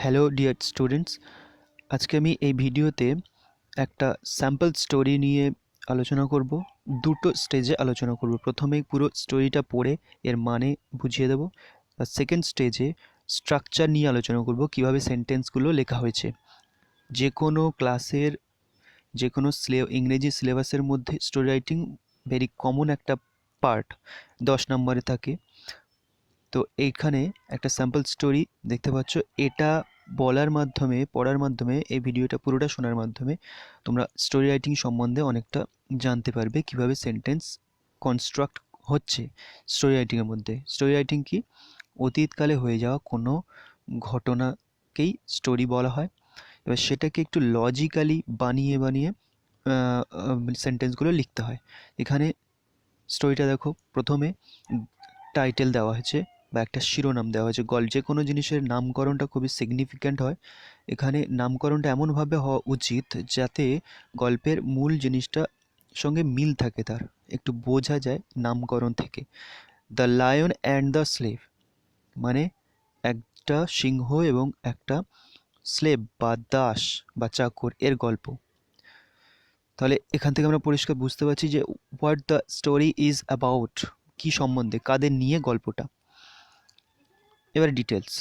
Hello dear students, আজকে আমি এই ভিডিওতে একটা স্যাম্পল স্টোরি নিয়ে আলোচনা করব। দুটো স্টেজে আলোচনা করব। প্রথমেই পুরো স্টোরিটা পড়ে এর মানে বুঝিয়ে দেবো। আর সেকেন্ড স্টেজে স্ট্রাকচার নিয়ে আলোচনা করব, কিভাবে সেন্টেন্সগুলো লেখা হয়েছে। যে কোনো ক্লাসের যে কোনো ইংরেজি সিলেবাসের মধ্যে স্টোরি রাইটিং ভেরি কমন একটা পার্ট, 10 নম্বরে থাকে। তো এইখানে একটা স্যাম্পল স্টোরি দেখতে পাচ্ছ। এটা বলার মাধ্যমে, পড়ার মাধ্যমে, এই ভিডিওটা পুরোটা শোনার মাধ্যমে তোমরা স্টোরি রাইটিং সম্বন্ধে অনেকটা জানতে পারবে, কিভাবে সেন্টেন্স কনস্ট্রাক্ট হচ্ছে স্টোরি রাইটিংয়ের মধ্যে। স্টোরি রাইটিং কি? অতীতকালে হয়ে যাওয়া কোনো ঘটনাকেই স্টোরি বলা হয়। এবার সেটাকে একটু লজিক্যালি বানিয়ে বানিয়ে সেন্টেন্সগুলো লিখতে হয়। এখানে স্টোরিটা দেখো, প্রথমে টাইটেল দেওয়া হয়েছে বা একটা শিরোনাম দেওয়া হয়েছে। যে কোনো জিনিসের নামকরণটা খুবই সিগনিফিক্যান্ট হয়। এখানে নামকরণটা এমনভাবে হওয়া উচিত যাতে গল্পের মূল জিনিসটা সঙ্গে মিল থাকে, তার একটু বোঝা যায় নামকরণ থেকে। The lion and the slave, মানে একটা সিংহ এবং একটা স্লেভ বা দাস বা চাকর এর গল্প। তাহলে এখান থেকে আমরা পরিষ্কার বুঝতে পারছি যে what the story is about, কি সম্বন্ধে, কাদের নিয়ে গল্পটা। এবার details.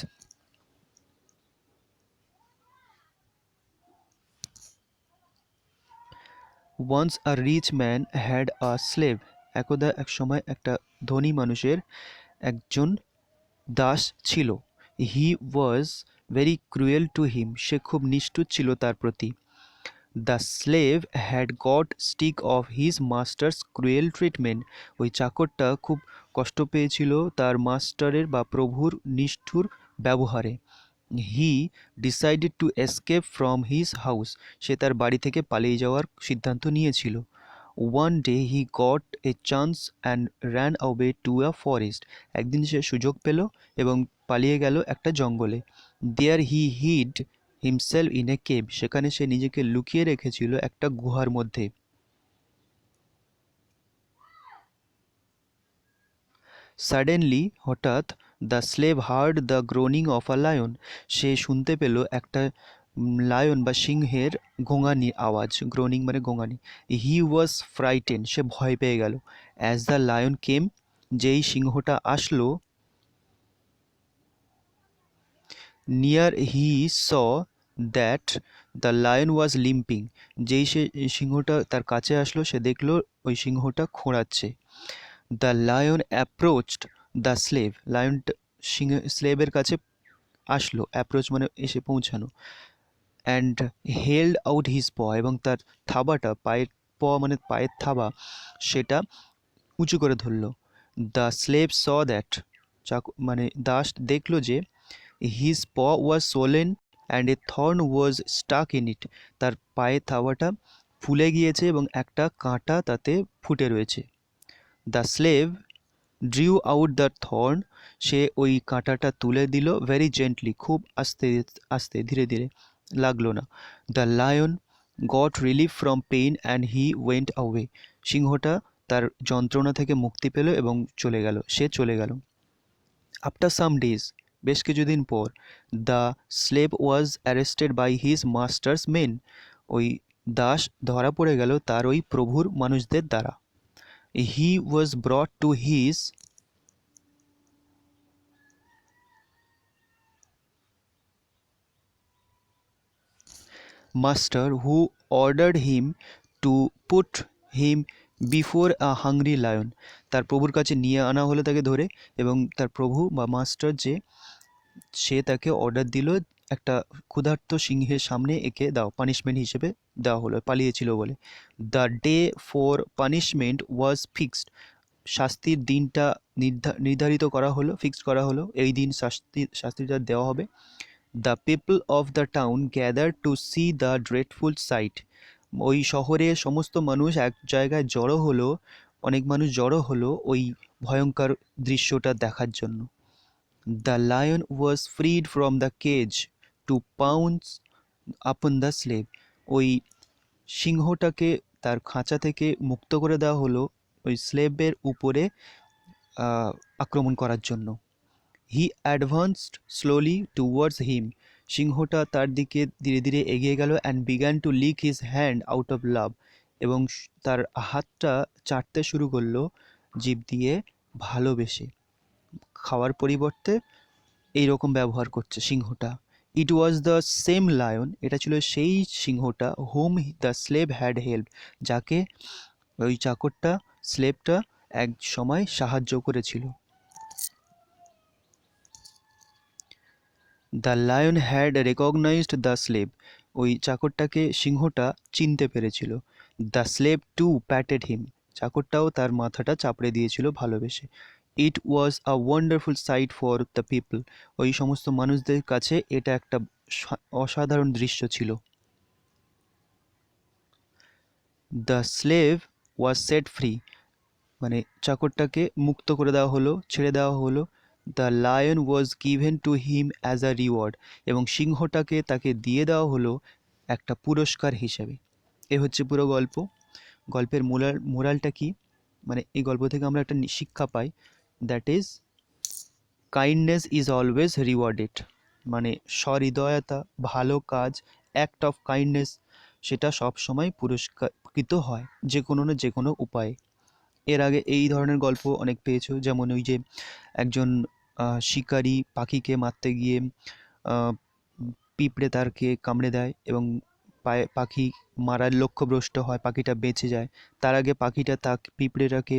Once a rich man had a slave, একদা এক সময় একটা ধনী মানুষের একজন দাস ছিল। He was very cruel to him, সে খুব নিষ্ঠুর ছিল তার প্রতি। The slave had got stick of his master's cruel treatment, ওই চাকরটা খুব কষ্ট পেয়েছিল তার মাস্টারের বা প্রভুর নিষ্ঠুর ব্যবহারে। He decided to escape from his house, সে তার বাড়ি থেকে পালিয়ে যাওয়ার সিদ্ধান্ত নিয়েছিল। One day he got a chance and ran away to a forest, একদিন সে সুযোগ পেল এবং পালিয়ে গেল একটা জঙ্গলে। There he hid himself in a cave, সেখানে সে নিজেকে লুকিয়ে রেখেছিল একটা গুহার মধ্যে। সাডেনলি, হঠাৎ, the slave heard the groaning of a lion, সে শুনতে পেল একটা লায়ন বা সিংহের গোঙানি আওয়াজ। গ্রোনিং মানে গোঙানি। হি ওয়াজ ফ্রাইটেন, সে ভয় পেয়ে গেল। অ্যাজ দ্য লায়ন কেম, যেই সিংহটা আসলো, near he saw that the lion was limping, যেই সে সিংহটা তার কাছে আসলো, সে দেখলো ওই সিংহটা খোঁড়াচ্ছে। The lion approached the slave, লায়নটা স্লেভের কাছে আসলো। অ্যাপ্রোচ মানে এসে পৌঁছানো। অ্যান্ড হেল্ড আউট হিজ প, এবং তার থাবাটা, পায়ের প মানে পায়ের থাবা, সেটা উঁচু করে ধরলো। দ্য স্লেভ স দ্যাট, মানে দাস দেখলো যে his paw was swollen and a thorn was stuck in it, তার পায়ের থাবাটা ফুলে গিয়েছে এবং একটা কাঁটা তাতে ফুটে রয়েছে। The slave drew out the thorn, সে ওই কাঁটাটা তুলে দিল। ভেরি জেন্টলি, খুব আস্তে আস্তে, ধীরে ধীরে, লাগলো না। The lion got relief from pain and he went away, সিংহটা তার যন্ত্রণা থেকে মুক্তি পেল এবং সে চলে গেল। আফটার সাম ডেজ, বেশ কিছুদিন পর, the slave was arrested by his master's men, ওই দাস ধরা পড়ে গেল তার ওই প্রভুর মানুষদের দ্বারা। He was brought to his master, who ordered him to put him before a hungry lion, তার প্রভুর কাছে নিয়ে আনা হলো তাকে ধরে, এবং তার প্রভু বা মাস্টার যে, সে তাকে অর্ডার দিল একটা ক্ষুধার্ত সিংহের সামনে একে দাও, পানিশমেন্ট হিসেবে দেওয়া হলো, পালিয়েছিল বলে। The day for punishment was fixed, শাস্তির দিনটা নির্ধারিত করা হলো, ফিক্সড করা হলো, এই দিন শাস্তিটা দেওয়া হবে। The people of the town gather to see the dreadful sight, ওই শহরে সমস্ত মানুষ এক জায়গায় জড়ো হলো, অনেক মানুষ জড়ো হলো ওই ভয়ঙ্কর দৃশ্যটা দেখার জন্য। The lion was freed from the cage to pounce upon the slave, ওই সিংহটাকে তার খাঁচা থেকে মুক্ত করে দেওয়া হলো ওই স্লেভের উপরে আক্রমণ করার জন্য। হি অ্যাডভান্সড স্লোলি টুয়ার্ডস হিম, সিংহটা তার দিকে ধীরে ধীরে এগিয়ে গেল and began to leak his hand out of লাভ, এবং তার হাতটা চাটতে শুরু করলো জিভ দিয়ে ভালোবেসে। খাওয়ার পরিবর্তে এইরকম ব্যবহার করছে সিংহটা। It was the same lion, এটা ছিল সেই সিংহটা, whom the slave had help, যাকে ওই চাকরটা, স্লেভটা এক সময় সাহায্য করেছিল। The lion had recognised the slave, ওই চাকরটাকে সিংহটা চিনতে পেরেছিল। The slave too patted him, চাকরটাও তার মাথাটা চাপড়ে দিয়েছিল ভালোবেসে। It was a wonderful sight for the people, ওই সমস্ত মানুষদের কাছে এটা একটা অসাধারণ দৃশ্য ছিল। The slave was set free, মানে চাকরটাকে মুক্ত করে দেওয়া হলো, ছেড়ে দেওয়া হলো। The lion was given to him as a reward, এবং সিংহটাকে তাকে দিয়ে দেওয়া হলো একটা পুরস্কার হিসেবে। এ হচ্ছে পুরো গল্প। গল্পের মোরালটা কি, মানে এই গল্প থেকে আমরা একটা শিক্ষা পাই, that is kindness is always rewarded, মানে সহৃদয়তা, ভালো কাজ, অ্যাক্ট অফ কাইন্ডনেস, সেটা সবসময় পুরস্কৃত হয় যে কোনো না যে কোনো উপায়ে। এর আগে এই ধরনের গল্প অনেক পেয়েছো, যেমন ওই যে একজন শিকারী পাখিকে মারতে গিয়ে পিঁপড়ে তারকে কামড়ে দেয় এবং পাখি মারার লক্ষ্যভ্রষ্ট হয়, পাখিটা বেঁচে যায়। তার আগে পাখিটা পিঁপড়েটাকে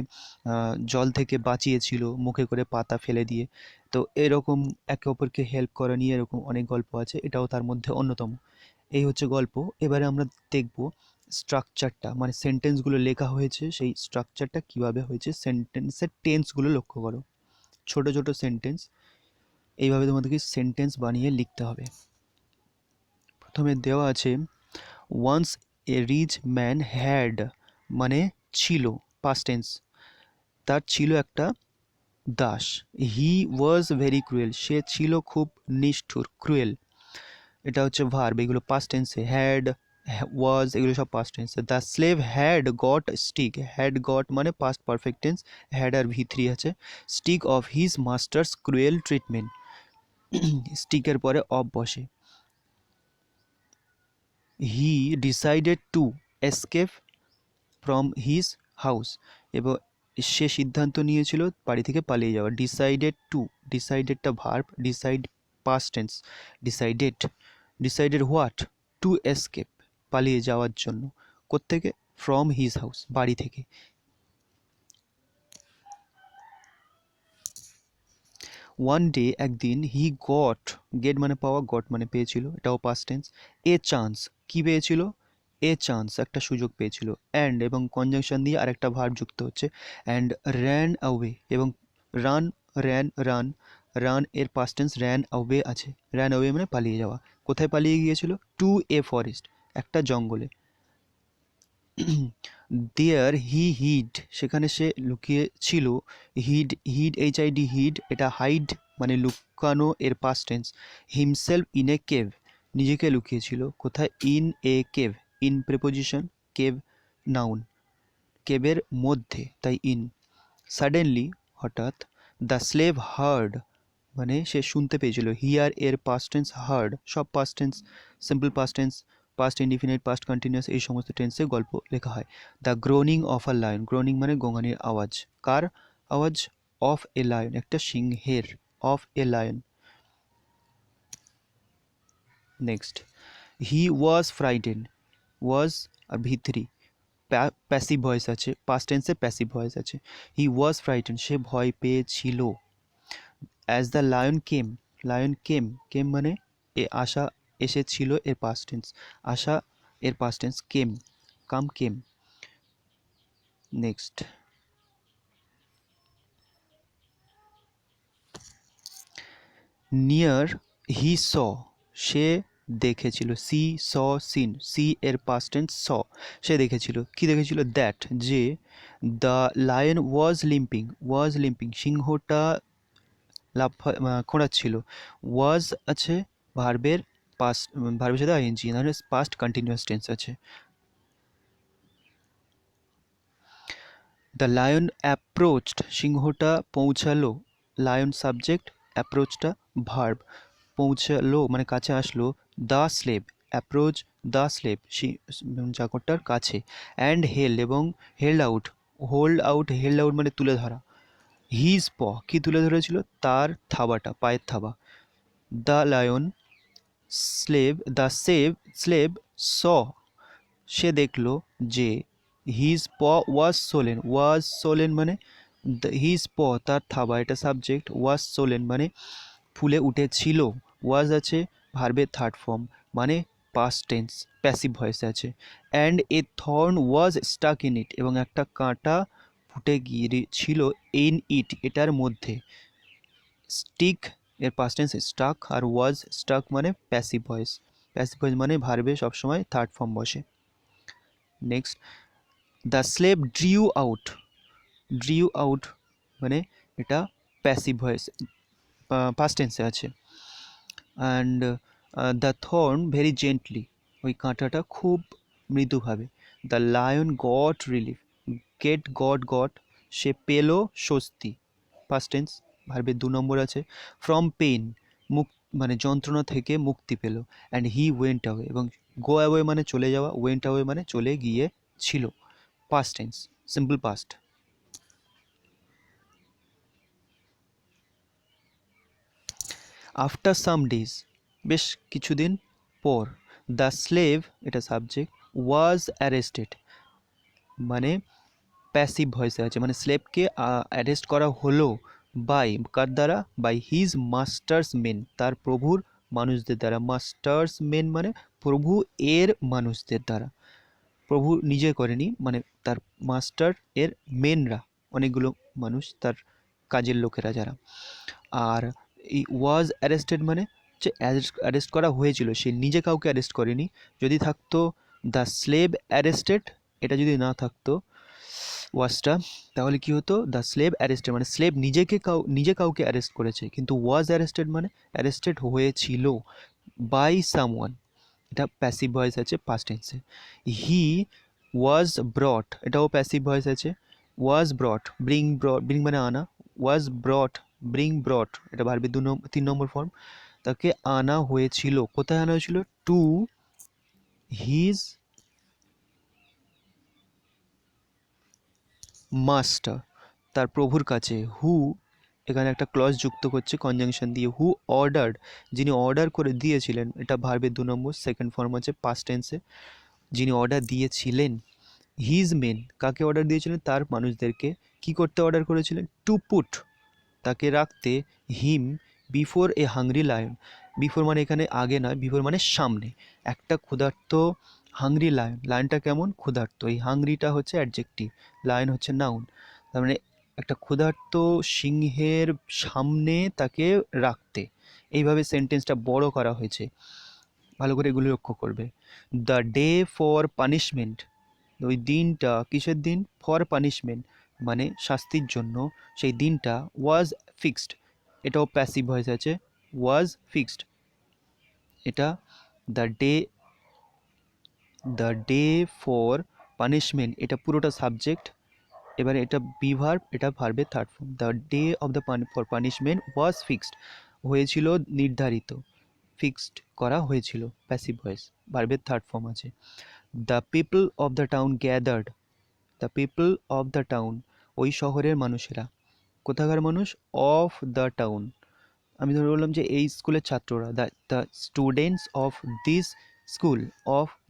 জল থেকে বাঁচিয়েছিল মুখে করে পাতা ফেলে দিয়ে। তো এরকম একে অপরকে হেল্প করা নিয়ে এরকম অনেক গল্প আছে, এটাও তার মধ্যে অন্যতম। এই হচ্ছে গল্প। এবারে আমরা দেখব স্ট্রাকচারটা, মানে সেন্টেন্সগুলো লেখা হয়েছে সেই স্ট্রাকচারটা কিভাবে হয়েছে। সেন্টেন্সের টেন্সগুলো লক্ষ্য করো, ছোট ছোট সেন্টেন্স, এইভাবে তোমাদেরকে সেন্টেন্স বানিয়ে লিখতে হবে। প্রথমে দেওয়া আছে once a rich man had, মানে ছিল, পাস্ট টেন্স, তার ছিল একটা দাস। হি ওয়াজ ভেরি ক্রুয়েল, সে ছিল খুব নিষ্ঠুর, ক্রুয়েল, এটা হচ্ছে ভার্ব, এগুলো পাস্ট টেন্সে। হ্যাড, ওয়াজ, এগুলো সব past tense. The slave had got stick, had got মানে পাস্ট পারফেক্ট টেন্স, হ্যাড আর ভি3 আছে। Stick of his master's cruel treatment, স্টিকের পরে অফ বসে। He decided to escape from his house, এবং সে সিদ্ধান্ত নিয়েছিল বাড়ি থেকে পালিয়ে যাওয়া। ডিসাইডেড টু, ডিসাইডেডটা verb, decide past tense, decided, decided what, to escape, পালিয়ে যাওয়ার জন্য। কোত্থেকে? ফ্রম হিজ হাউস, বাড়ি থেকে। ওয়ান ডে, একদিন, হি গট, গেট মানে পাওয়া, গট মানে পেয়েছিল, এটাও পাস্ট টেন্স। এ চান্স, কি পেয়েছিল? এ চান্স, একটা সুযোগ পেয়েছিল। অ্যান্ড এবং কনজাংশন দিয়ে আরেকটা ভার্ব যুক্ত হচ্ছে, অ্যান্ড র্যান অ্যাওয়ে, এবং রান, র্যান, রান, রান এর পাস্ট টেন্স র্যান অ্যাওয়ে আছে। র্যান অ্যাওয়ে মানে পালিয়ে যাওয়া। কোথায় পালিয়ে গিয়েছিল? টু এ ফরেস্ট, একটা জঙ্গলে। দেয়ার হি হিড, সেখানে সে লুকিয়ে ছিল। হিড, হিড, HID, হিড, এটা হাইড মানে লুকানো এর past tense. Himself in a cave, নিজেকে লুকিয়েছিল কোথায়? In a cave, in preposition, cave noun, কেভের মধ্যে, তাই ইন। সাডেনলি, হঠাৎ। দ্য স্লেভ হার্ড, মানে সে শুনতে পেয়েছিল। হিয়ার এর পাস্ট টেন্স হার্ড, সব past tense, simple past tense, past indefinite, past continuous, এই সমস্ত টেন্সে গল্প লেখা হয়। The groaning of a lion, groaning মানে গোঙানির আওয়াজ। কার আওয়াজ? অফ এ লায়ন, একটা সিংহের, of a lion. Next, he was frighten, was আর ভি3, প্যাসিভ ভয়েস আছে, পাস্ট টেন্সে প্যাসিভ ভয়েস আছে। হি ওয়াজ ফ্রাইটেন, সে ভয় পেয়েছিল। As the lion came, lion came, came মানে এ আসা, এসেছিল এর পাস্ট টেন্স, আসা এর past tense came, come, came. Next, near, he saw, সে দেখেছিল। সি, স, সিন, সি এর পাস্ট টেন্স স, সে দেখেছিল। কি দেখেছিল? দ্যাট, যে। দ্য লায়ন ওয়াজ লিম্পিং, ওয়াজ লিম্পিং, সিংহটা খোঁড়াচ্ছিল। ওয়াজ আছে ভার্বের পাস্ট, ভার্বের সাথে আইএনজি, নাহলে পাস্ট কন্টিনিউয়াস টেন্স আছে। দ্য লায়ন অ্যাপ্রোচড, সিংহটা পৌঁছালো। লায়ন সাবজেক্ট, অ্যাপ্রোচটা ভার্ব। পৌঁছালো মানে কাছে আসলো, the slave approach the slave চাকরটার কাছে, অ্যান্ড হেল্ড এবং হেল্ড আউট মানে তুলে ধরা, হিজ প কি তুলে ধরেছিল, তার থাবাটা, পায়ের থাবা, দ্য লায়ন স্লেভ স সে দেখলো যে হিজ প ওয়াজ সোলেন মানে হিজ প তার থাবা, এটা সাবজেক্ট, ওয়াজ সোলেন মানে ফুলে উঠেছিল, ওয়াজ আছে ভার্বের থার্ড ফর্ম মানে পাস্ট টেন্স প্যাসিভ ভয়েসে আছে, and a thorn was stuck in it এবং একটা কাঁটা ফুটে গিয়েছিল ইন ইট এটার মধ্যে, স্টিক এর পাস্ট টেন্স স্টাক, আর ওয়াজ স্টাক মানে প্যাসিভ ভয়েস মানে ভার্বে সবসময় থার্ড ফর্ম বসে। Next, the slave drew out মানে এটা প্যাসিভ ভয়েস পাস্ট টেন্সে আছে, and the thorn very gently ওই কাঁটাটা খুব মৃদুভাবে, the lion got relief got সে পেল স্বস্তি, পাস্ট টেন্স ভার্বের 2 নম্বর আছে, ফ্রম পেইন মানে যন্ত্রণা থেকে মুক্তি পেল, অ্যান্ড হি ওয়েন্ট অ্যাওয়ে এবং গো অ্যাওয়ে মানে চলে যাওয়া, ওয়েন্ট অ্যাওয়ে মানে চলে গিয়ে ছিল, past tense simple past. After some days বেশ কিছুদিন পর, দ্য স্লেভ এটা সাবজেক্ট, ওয়াজ অ্যারেস্টেড মানে প্যাসিভ ভয়েসে আছে মানে স্লেভকে অ্যারেস্ট করা হলো বাই কার দ্বারা, বাই হিজ মাস্টার্স মেন তার প্রভুর মানুষদের দ্বারা, মাস্টার্স মেন মানে প্রভু এর মানুষদের দ্বারা, প্রভু নিজে করেনি মানে তার মাস্টার এর মেনরা অনেকগুলো মানুষ তার কাজের লোকেরা যারা, আর এই ওয়াজ অ্যারেস্টেড মানে যে অ্যারেস্ট করা হয়েছিল, সে নিজে কাউকে অ্যারেস্ট করেনি, যদি থাকতো দ্য স্লেভ অ্যারেস্টেড এটা যদি না থাকতো ওয়াজটা তাহলে কি হতো, দ্য স্লেভ অ্যারেস্টেড মানে স্লেভ নিজে কাউকে অ্যারেস্ট করেছে, কিন্তু ওয়াজ অ্যারেস্টেড মানে অ্যারেস্টেড হয়েছিল বাই সামওয়ান, এটা প্যাসিভ ভয়েস আছে পাস্ট টেন্সে, হি ওয়াজ ব্রট এটাও প্যাসিভ ভয়েস আছে, ওয়াজ ব্রট ব্রিং মানে আনা, ওয়াজ ব্রট ব্রট এটা ভার্বের 3 নম্বর ফর্ম, তাকে আনা হয়েছিল, কোথায় আনা হয়েছিল, টু হিজ মাস্টার তার প্রভুর কাছে, হু এখানে একটা ক্লজ যুক্ত করছে কনজাংশন দিয়ে, হু অর্ডার্ড যিনি অর্ডার করে দিয়েছিলেন, এটা ভার্বের 2 নম্বর সেকেন্ড ফর্ম আছে পাস্ট টেন্সে, যিনি অর্ডার দিয়েছিলেন, হিজ মেন কাকে অর্ডার দিয়েছিলেন, তার মানুষদেরকে কি করতে অর্ডার করেছিলেন, টু পুট তাকে রাখতে, হিম before a hungry lion, before মানে এখানে আগে নয়, বিফোর মানে সামনে, একটা ক্ষুধার্ত হাংরি লায়নটা কেমন ক্ষুধার্ত, এই হাংরিটা হচ্ছে অ্যাডজেক্টিভ, লায়ন হচ্ছে নাউন, তার মানে একটা ক্ষুধার্ত সিংহের সামনে তাকে রাখতে, এইভাবে সেন্টেন্সটা বড় করা হয়েছে, ভালো করে এগুলো লক্ষ্য করবে। দ্য ডে ফর পানিশমেন্ট ওই দিনটা কিসের দিন, ফর পানিশমেন্ট মানে শাস্তির জন্য, সেই দিনটা ওয়াজ ফিক্সড এটাও প্যাসিভ ভয়েস আছে, ওয়াজ ফিক্সড এটা, দ্য ডে ফর পানিশমেন্ট এটা পুরোটা সাবজেক্ট, এবারে এটা বি ভার্ব, এটা ভার্বের third form, the day of the for punishment was fixed হয়েছিল নির্ধারিত, ফিক্সড করা হয়েছিল প্যাসিভ ভয়েস, ভার্বের থার্ড ফর্ম আছে, the people of the town gathered the people of the town ওই শহরের মানুষেরা, কোথাকার মানুষ, অফ দ্য টাউন আমি ধরে বললাম যে এই স্কুলের ছাত্ররা, the students of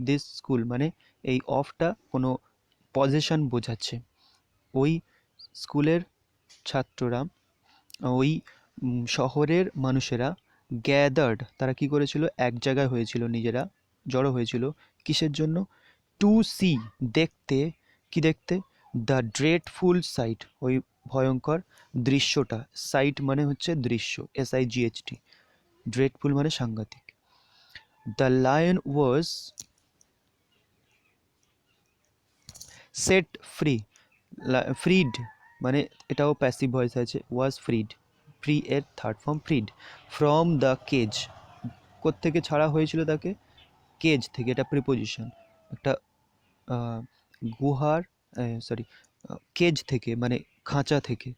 this school মানে এই অফটা কোনো পজিশন বোঝাচ্ছে, ওই স্কুলের ছাত্ররা ওই শহরের মানুষেরা, গ্যাদার্ড তারা কি করেছিল, এক জায়গায় হয়েছিল, নিজেরা জড়ো হয়েছিল, কিসের জন্য, টু সি দেখতে, কি দেখতে, দ্য ড্রেডফুল সাইট ওই ভয়ঙ্কর দৃশ্যটা, সাইট মানে হচ্ছে দৃশ্য, SIGHT, ড্রেডফুল মানে সাংঘাতিক, দ্য লায়ন ওয়াজ সেট ফ্রিড মানে এটাও প্যাসিভ ভয়েস আছে, ওয়াজ ফ্রি এর third form ফ্রিড, from the cage কোত্থেকে ছাড়া হয়েছিল তাকে, কেজ থেকে, এটা প্রিপোজিশন, একটা গুহার কেজ থেকে মানে খাঁচা থেকে,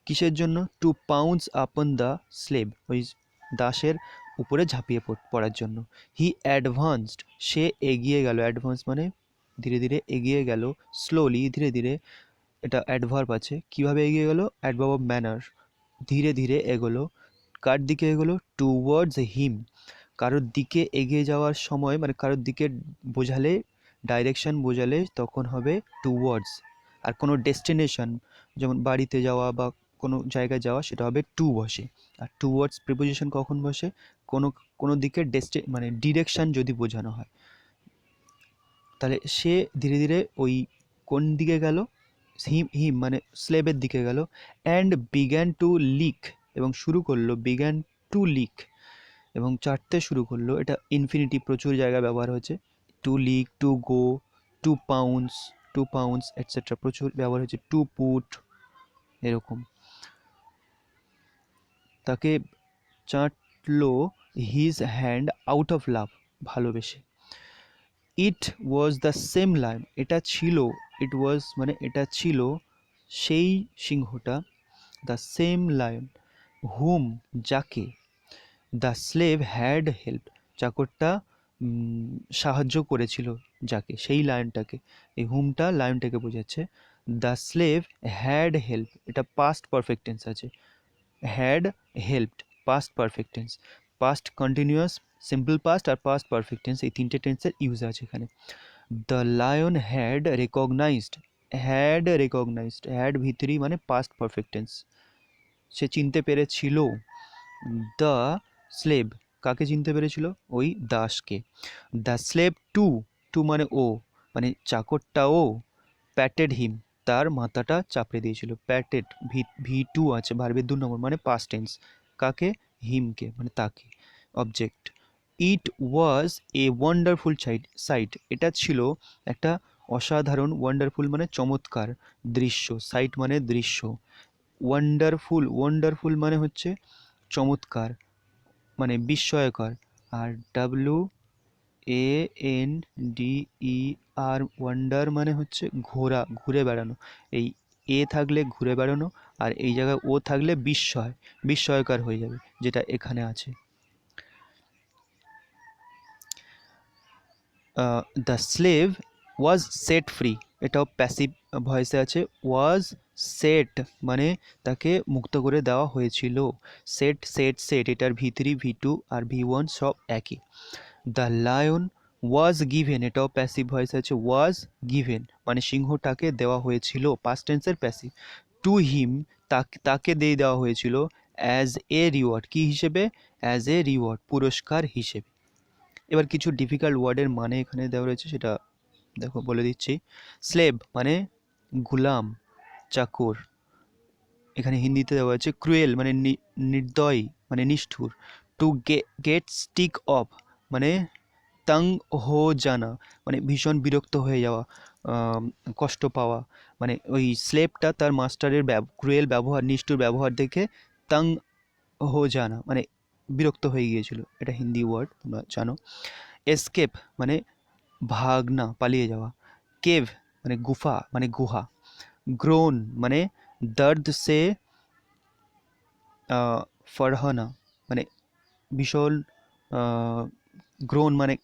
কিসের জন্য, to pounce upon the slave ওই দাসের উপরে ঝাঁপিয়ে পড়ার জন্য। হি অ্যাডভান্সড, সে এগিয়ে গেল, অ্যাডভান্স মানে ধীরে ধীরে এগিয়ে গেল, স্লোলি ধীরে ধীরে, এটা অ্যাডভার্ব আছে, কিভাবে এগিয়ে গেল, অ্যাডভার্ব অফ ম্যানার, ধীরে ধীরে এগোলো, কার দিকে এগোলো, টুওয়ার্ডস হিম, কারোর দিকে এগিয়ে যাওয়ার সময় মানে কারোর দিকে বোঝালে, ডাইরেকশন বোঝালে তখন হবে টুওয়ার্ডস, আর কোনো ডেস্টিনেশন যেমন বাড়িতে যাওয়া বা কোনো জায়গায় যাওয়া সেটা হবে টু বসে। আর টুওয়ার্ডস প্রিপোজিশন কখন বসে, কোনো কোনো দিকে মানে ডিরেকশন যদি বোঝানো হয়। তাহলে সে ধীরে ধীরে ওই কোন দিকে গেল, হিম হিম মানে স্লেবের দিকে গেল, অ্যান্ড বিগ্যান টু লিক, এবং শুরু করলো, বিগ্যান টু লিক এবং চাটতে শুরু করলো, এটা ইনফিনিটি প্রচুর জায়গায় ব্যবহার হয়েছে, to lick, to go, to pounce etcetera প্রচুর ব্যবহার হয়েছে, টু পুট, এরকম। তাকে চাটলো his hand out of love, ভালোবেসে। It was the same lion, এটা ছিল, ইট ওয়াজ মানে এটা ছিল সেই সিংহটা, দ্য সেম লায়ন, হুম যাকে, দ্য স্লেভ হ্যাড হেল্প, চাকরটা সাহায্য করেছিল, যাকে, সেই লায়নটাকে, এই হুমটা লায়নটাকে বোঝাচ্ছে। দ্য স্লেভ হ্যাড হেল্প, এটা পাস্ট পারফেক্ট টেন্স আছে, had helped past perfect tense, past continuous, simple past আর পাস্ট পারফেক্ট টেন্স, এই তিনটে টেন্সের ইউজ আছে এখানে। The lion had recognised, had ভিতরি মানে পাস্ট পারফেক্ট টেন্স, সে চিনতে পেরেছিল। দ্য স্লেভ, কাকে চিনতে পেরেছিল, ওই দাসকে। দ্য স্লেভ টু মানে ও, মানে চাকরটাও, প্যাটেড হিম, তার মাথাটা চাপড়ে দিয়েছিল, প্যাটেড, ভি টু আছে, ভার্বের 2 নম্বর মানে পাস্ট টেন্স, কাকে, হিমকে মানে তাকে, object. It was a wonderful sight, এটা ছিল একটা অসাধারণ, ওয়ান্ডারফুল মানে চমৎকার দৃশ্য, সাইট মানে দৃশ্য, ওয়ান্ডারফুল মানে হচ্ছে চমৎকার মানে বিস্ময়কর, আর WANDER, ওয়ান্ডার মানে হচ্ছে ঘুরে বেড়ানো, এই এ থাকলে ঘুরে বেড়ানো, আর এই জায়গায় ও থাকলে বিস্ময়কর হয়ে যাবে, যেটা এখানে আছে। The slave was set free, এটাও প্যাসিভ ভয়েসে আছে, ওয়াজ সেট মানে তাকে মুক্ত করে দেওয়া হয়েছিল, সেট এটার V3 V2 আর V1 সব একই। দ্য লায়ন ওয়াজ গিভেন, এটাও প্যাসিভ ভয়েস আছে, ওয়াজ গিভেন মানে সিংহটাকে দেওয়া হয়েছিল, পাস্ট টেন্সের প্যাসিভ। টু হিম, তাকে দিয়ে দেওয়া হয়েছিল, অ্যাজ এ রিওয়ার্ড, কি হিসেবে, অ্যাজ এ রিওয়ার্ড পুরস্কার হিসেবে। এবার কিছু ডিফিকাল্ট ওয়ার্ডের মানে এখানে দেওয়া রয়েছে, সেটা দেখো বলে দিচ্ছি। স্লেভ মানে গুলাম, চাকর, এখানে হিন্দিতে দেওয়া আছে। ক্রুয়েল মানে নির্দয় মানে নিষ্ঠুর। টু গেট স্টিক অফ মানে তাং হো জানা মানে ভীষণ বিরক্ত হয়ে যাওয়া, কষ্ট পাওয়া, মানে ওই স্লেভটা তার মাস্টারের ক্রুয়েল ব্যবহার, নিষ্ঠুর ব্যবহার দেখে তাং হো জানা মানে বিরক্ত হয়ে গিয়েছিল, এটা হিন্দি ওয়ার্ড, তোমরা জানো। এসকেপ মানে ভাগনা, পালিয়ে যাওয়া। কেভ মানে গুহা। গ্রোন মানে দর্দ সে ফরহানা মানে ভীষণ, গ্রোন মানে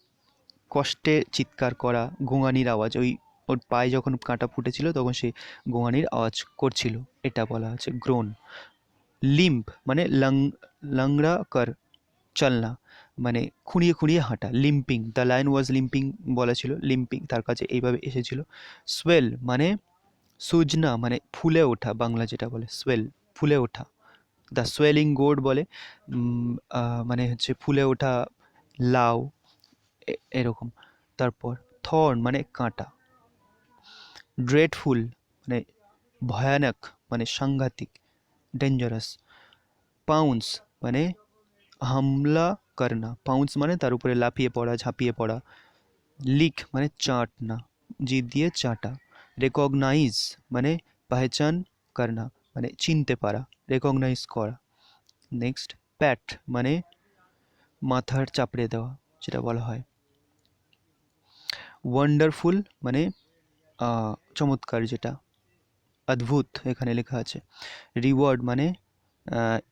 কষ্টে চিৎকার করা, গোঙানির আওয়াজ, ওর পায়ে যখন কাঁটা ফুটেছিল তখন সে গোঙানির আওয়াজ করছিল, এটা বলা আছে গ্রোন। লিম্প মানে লংড়া কর, চলনা মানে খুঁড়িয়ে হাঁটা, লিম্পিং, দ্য লায়ন ওয়াজ লিম্পিং বলা ছিল, লিম্পিং তার কাছে এইভাবে এসেছিল। সোয়েল মানে সুজনা মানে ফুলে ওঠা, বাংলা যেটা বলে সোয়েল, ফুলে ওঠা, দ্য সোয়েলিং গোর্ড বলে, মানে হচ্ছে ফুলে ওঠা লাউ, এরকম। তারপর থর্ন মানে কাঁটা। ড্রেডফুল মানে ভয়ানক মানে সাংঘাতিক, ডেঞ্জারাস। পাউন্স মানে হামলা করনা, পাউন্স মানে তার উপরে লাফিয়ে পড়া, ঝাঁপিয়ে পড়া। লিক মানে চাটনা, জিভ দিয়ে চাটা। রেকগনাইজ মানে পহচান করনা মানে চিনতে পারা, রেকগনাইজ করা। নেক্সট প্যাট মানে মাথার চাপড়ে দেওয়া, যেটা বলা হয়। ওয়ান্ডারফুল মানে চমৎকার, যেটা অদ্ভুত এখানে লেখা আছে। রিওয়ার্ড মানে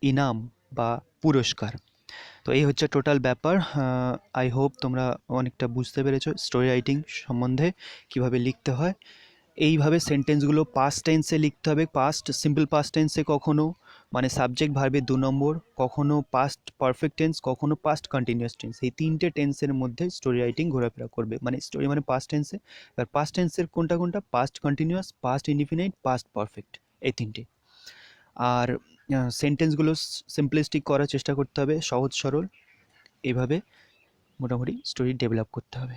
ইনাম বা পুরস্কার। তো এই হচ্ছে টোটাল ব্যাপার। আই হোপ তোমরা অনেকটা বুঝতে পেরেছো স্টোরি রাইটিং সম্বন্ধে কীভাবে লিখতে হয়। এইভাবে সেন্টেন্সগুলো পাস্ট টেন্সে লিখতে হবে। পাস্ট সিম্পল পাস্ট টেন্সে কখনো মানে সাবজেক্ট ভার্বের 2 নম্বর, কখনো পাস্ট পারফেক্ট টেন্স, কখনো পাস্ট কন্টিনিউয়াস টেন্স, এই 3টে টেন্সের মধ্যে স্টোরি রাইটিং ঘোরাফেরা করবে। মানে স্টোরি মানে পাস্ট টেন্সে, এবার পাস্ট টেন্সের কোনটা কোনটা? Past continuous, past indefinite, past perfect, এই 3টে। আর সেন্টেন্সগুলো সিম্পলিস্টিক করার চেষ্টা করতে হবে, সহজ সরল। এভাবে মোটামুটি স্টোরি ডেভেলপ করতে হবে।